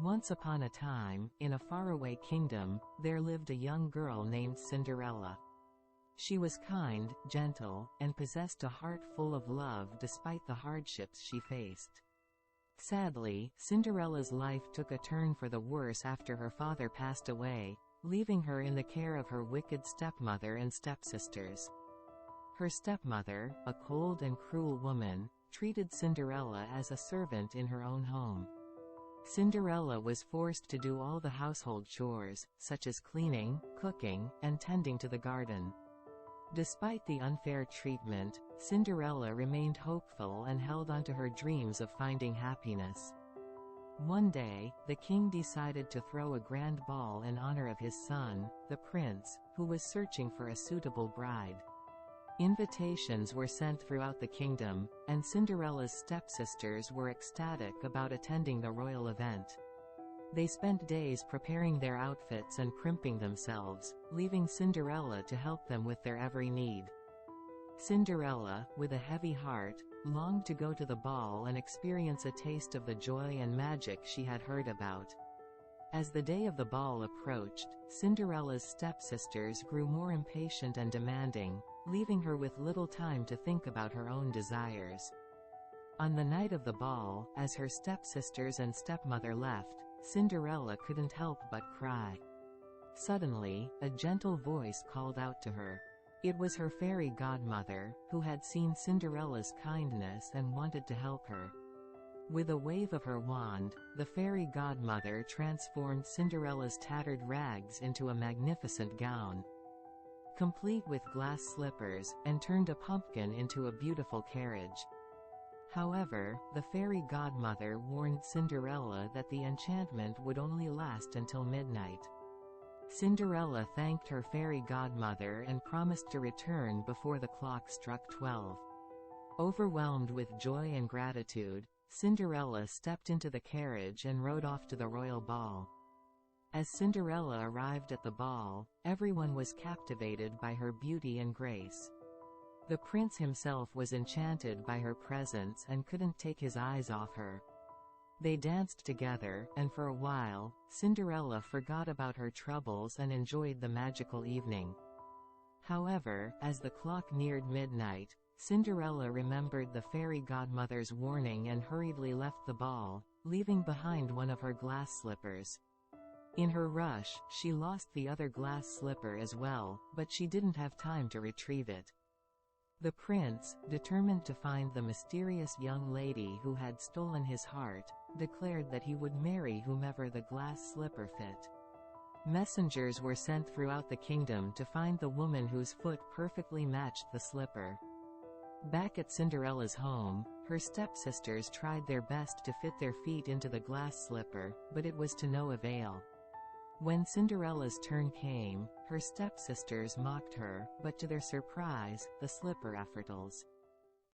Once upon a time, in a faraway kingdom, there lived a young girl named Cinderella. She was kind, gentle, and possessed a heart full of love despite the hardships she faced. Sadly, Cinderella's life took a turn for the worse after her father passed away, leaving her in the care of her wicked stepmother and stepsisters. Her stepmother, a cold and cruel woman, treated Cinderella as a servant in her own home. Cinderella was forced to do all the household chores, such as cleaning, cooking, and tending to the garden. Despite the unfair treatment, Cinderella remained hopeful and held on to her dreams of finding happiness. One day, the king decided to throw a grand ball in honor of his son, the prince, who was searching for a suitable bride. Invitations were sent throughout the kingdom, and Cinderella's stepsisters were ecstatic about attending the royal event. They spent days preparing their outfits and primping themselves, leaving Cinderella to help them with their every need. Cinderella, with a heavy heart, longed to go to the ball and experience a taste of the joy and magic she had heard about. As the day of the ball approached, Cinderella's stepsisters grew more impatient and demanding, leaving her with little time to think about her own desires. On the night of the ball, as her stepsisters and stepmother left, Cinderella couldn't help but cry. Suddenly, a gentle voice called out to her. It was her fairy godmother, who had seen Cinderella's kindness and wanted to help her. With a wave of her wand, the fairy godmother transformed Cinderella's tattered rags into a magnificent gown, complete with glass slippers, and turned a pumpkin into a beautiful carriage. However, the fairy godmother warned Cinderella that the enchantment would only last until midnight. Cinderella thanked her fairy godmother and promised to return before the clock struck 12. Overwhelmed with joy and gratitude, Cinderella stepped into the carriage and rode off to the royal ball. As Cinderella arrived at the ball, everyone was captivated by her beauty and grace. The prince himself was enchanted by her presence and couldn't take his eyes off her. They danced together, and for a while, Cinderella forgot about her troubles and enjoyed the magical evening. However, as the clock neared midnight, Cinderella remembered the fairy godmother's warning and hurriedly left the ball, leaving behind one of her glass slippers. In her rush, she lost the other glass slipper as well, but she didn't have time to retrieve it. The prince, determined to find the mysterious young lady who had stolen his heart, declared that he would marry whomever the glass slipper fit. Messengers were sent throughout the kingdom to find the woman whose foot perfectly matched the slipper. Back at Cinderella's home, her stepsisters tried their best to fit their feet into the glass slipper, but it was to no avail. When Cinderella's turn came, her stepsisters mocked her, but to their surprise, the slipper effortless.